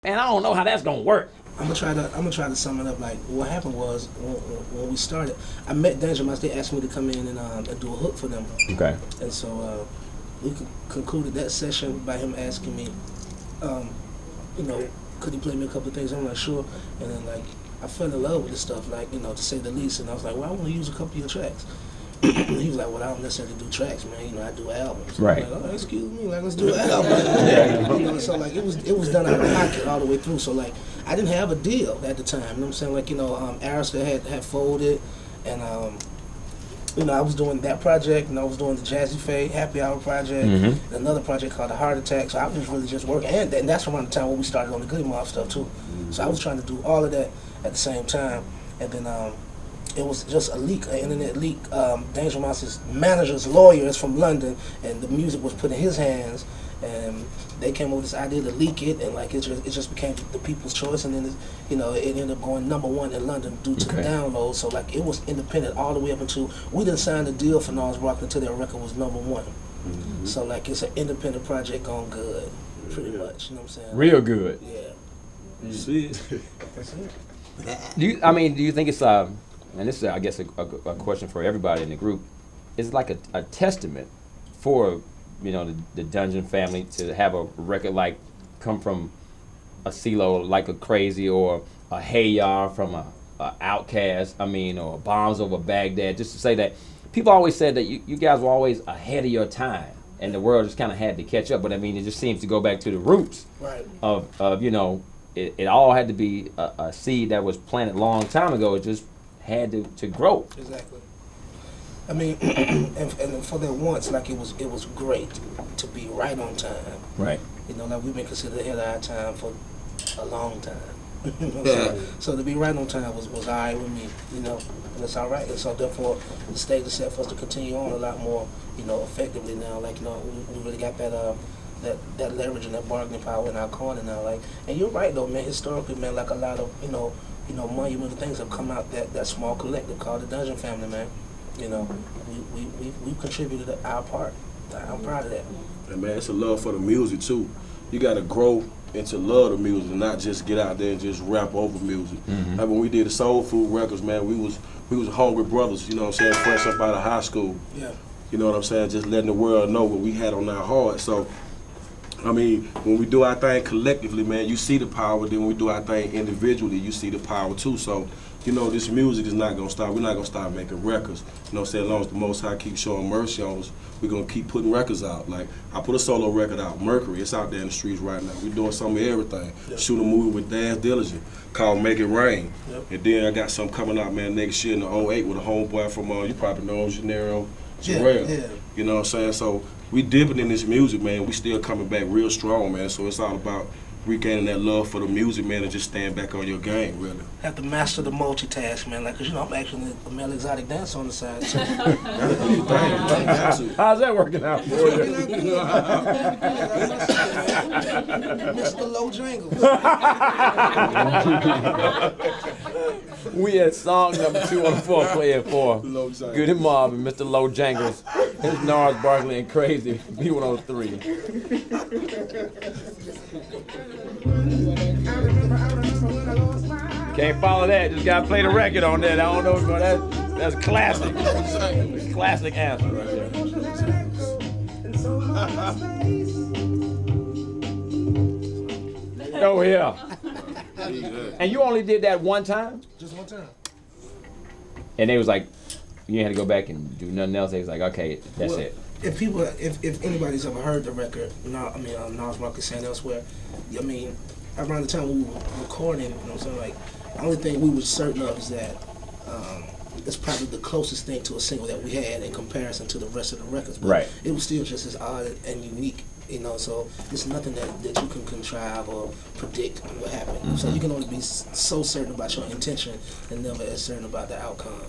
man, I don't know how that's gonna work. I'm gonna try to sum it up. Like what happened was when we started, I met Danger Mouse. They asked me to come in and do a hook for them. Okay. And so we concluded that session by him asking me, you know, could he play me a couple of things? I'm like, sure. And then like I fell in love with this stuff, like, you know, to say the least. And I was like, well, I want to use a couple of your tracks. He was like, well, I don't necessarily do tracks, man. You know, I do albums. Right. I'm like, oh, excuse me, like, let's do an album. You know, so like it was done out of pocket all the way through. So like I didn't have a deal at the time. You know what I'm saying? Like, you know, Arista had folded, and you know, I was doing that project, and I was doing the Jazzy Faye Happy Hour project, and another project called The Heart Attack. So I was really just working, and that's around the time when we started on the Goodie Mob stuff too. So I was trying to do all of that at the same time, and then it was just a leak, an internet leak. Danger Mouse's manager's lawyer is from London, and the music was put in his hands, and they came up with this idea to leak it, and like it just became the people's choice, and then you know, it ended up going #1 in London due to the download. So like it was independent all the way up until we didn't sign a deal for Nas Barkley until their record was #1. So like it's an independent project gone good, pretty much. You know what I'm saying? Real good. Yeah. See, That's it. Do you think it's and this is, I guess, a question for everybody in the group, is like a testament for, you know, the Dungeon family to have a record like come from a CeeLo like a Crazy, or a Hey Ya from a Outkast, I mean, or Bombs Over Baghdad, just to say that people always said that you guys were always ahead of your time and the world just kind of had to catch up. But I mean, it just seems to go back to the roots of you know, it all had to be a seed that was planted a long time ago. It just had to grow. Exactly. I mean, and for that once, like it was great to be right on time. Right. You know, like we've been considered ahead of our time for a long time. You know what I'm saying? So to be right on time was all right with me, you know, and it's all right. And so therefore, the stage is set for us to continue on a lot more, you know, effectively now. Like, you know, we really got that leverage and that bargaining power in our corner now. Like, and you're right though, man. Historically, man, like a lot of you know, monumental things have come out that small collective called the Dungeon family, man. You know, we've contributed our part. I'm proud of that. and man, it's a love for the music too. You gotta grow into love the music and not just get out there and just rap over music. Like when we did the Soul Food records, man, we was hungry brothers, you know what I'm saying, fresh up out of high school. Yeah. You know what I'm saying? Just letting the world know what we had on our heart. So, I mean, when we do our thing collectively, man, you see the power. Then when we do our thing individually, you see the power too. So, you know, this music is not gonna stop. We're not gonna stop making records. You know what I'm saying? As long as the Most High keeps showing mercy on us, we're gonna keep putting records out. Like, I put a solo record out, Mercury. It's out there in the streets right now. We're doing some of everything. Yep. Shoot a movie with Dan Diligent called Make It Rain. Yep. And then I got something coming out, man, next year in the '08 with a homeboy from, you probably know him, Gennaro. Yeah. You know what I'm saying? So we dipping in this music, man. We still coming back real strong, man. So it's all about regaining that love for the music, man, and just stand back on your game, really. Have to master the multitask, man. Like, cause you know I'm actually a male exotic dancer on the side. So. How's that working out for you? Mr. Low Jangles. We had song number 214 playing for Goodie Mob and Mr. Low Jangles. It's Nas Barkley and Crazy, V103. Can't follow that, just gotta play the record on that. I don't know, but that's classic. Classic answer right there. Go here. And you only did that one time? Just one time. And they was like, you had to go back and do nothing else. They was like, okay, that's it. If anybody's ever heard the record, Nas Barkley saying elsewhere, I mean, around the time we were recording, you know what I'm saying, like, the only thing we were certain of is that it's probably the closest thing to a single that we had in comparison to the rest of the records. But right. It was still just as odd and unique, you know, so it's nothing that you can contrive or predict what happened. So you can only be so certain about your intention and never as certain about the outcome.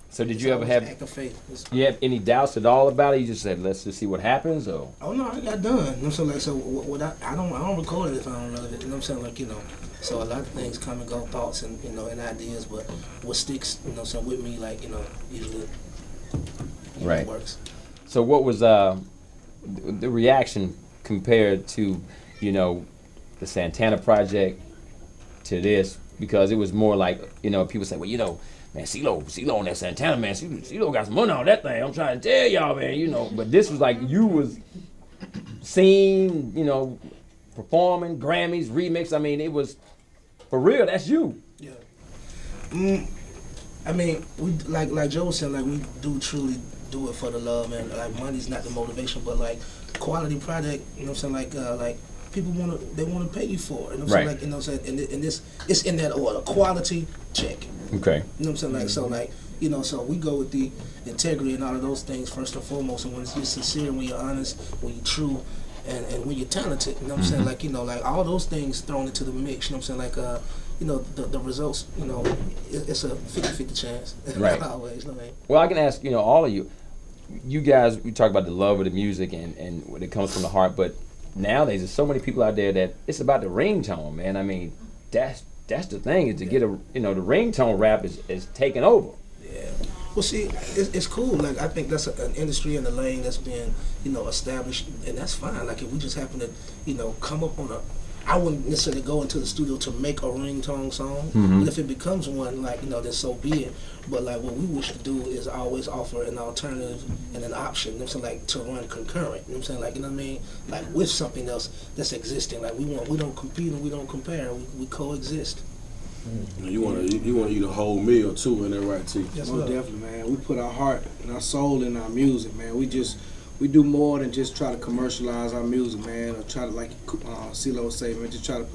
So did you ever have, act of faith. you have any doubts at all about it? You just said, let's just see what happens, or? Oh no, I got done. You know what I'm saying? Like, so what I don't record it if I don't love it. You know what I'm saying? Like, you know, so a lot of things come and go, thoughts and, you know, and ideas, but what sticks, you know what I'm saying, with me, like, you know, usually right. works. So what was the reaction compared to, you know, the Santana project to this? Because it was more like, you know, people say, well, you know, man, CeeLo on that Santana, man, CeeLo got some money on that thing. I'm trying to tell y'all, man, you know. But this was like you was seen, you know, performing, Grammys, remix. I mean, it was for real. That's you. Yeah. I mean, we like Joe said, like we do truly do it for the love, and like money's not the motivation, but like quality product. You know what I'm saying? Like people wanna pay you for it. You know what I'm saying? Like, you know what I'm saying? And this it's in that order. Quality, check. Okay. You know what I'm saying? Like so, like you know, so we go with the integrity and all of those things first and foremost. And when you're sincere, when you're honest, when you're true, and when you're talented, you know what I'm saying? Like, you know, like all those things thrown into the mix. You know what I'm saying? Like you know, the results, you know, it's a 50-50 chance. Right. Always, you know what I mean? Well, I can ask, you know, all of you guys, we talk about the love of the music and when it comes from the heart, but nowadays there's so many people out there that it's about the ringtone, man. I mean, that's the thing, is to get a, you know, the ringtone rap is taking over. Yeah. Well, see, it's cool. Like, I think that's an industry and a lane that's been, you know, established, and that's fine. Like, if we just happen to, you know, come up on I wouldn't necessarily go into the studio to make a ringtone song, but if it becomes one, like, you know, then so be it. But like what we wish to do is always offer an alternative and an option, you know what I'm saying, like to run concurrent, you know what I'm saying, like, you know what I mean, like with something else that's existing. Like we don't compete and we don't compare, we coexist. You want to eat a whole meal too, ain't that right, T? Yes, most definitely, man. We put our heart and our soul in our music, man. We do more than just try to commercialize our music, man, or try to, like CeeLo say, man, just try to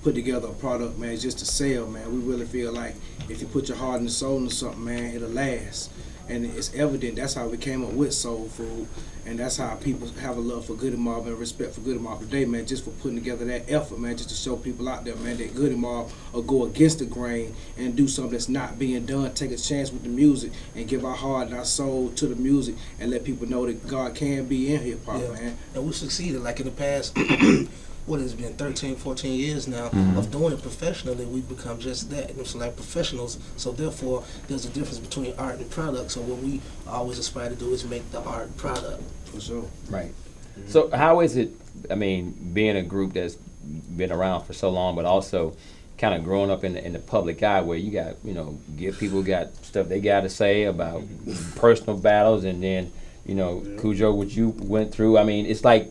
put together a product, man, just to sell, man. We really feel like if you put your heart and soul into something, man, it'll last. And it's evident. That's how we came up with Soul Food, and that's how people have a love for Goodie Mob and respect for Goodie Mob today, man, just for putting together that effort, man, just to show people out there, man, that Goodie Mob will go against the grain and do something that's not being done, take a chance with the music, and give our heart and our soul to the music, and let people know that God can be in hip-hop, man. And we succeeded, like in the past, what has been 13, 14 years now of doing it professionally. We've become just that, you know, so like professionals. So therefore, there's a difference between art and product. So what we always aspire to do is make the art product. For sure. Right. So how is it, I mean, being a group that's been around for so long, but also kind of growing up in the public eye, where you got, you know, people got stuff they got to say about personal battles, and then, you know, Cujo, what you went through. I mean, it's like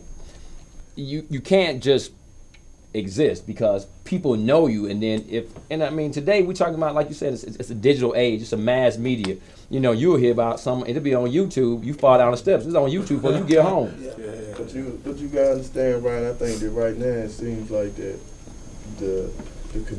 you can't just exist because people know you, and then and I mean, today we're talking about, like you said, it's a digital age, it's a mass media. You know, you'll hear about something, it'll be on YouTube, you fall down the steps, it's on YouTube before you get home. But you gotta understand, Brian, I think that right now it seems like that the community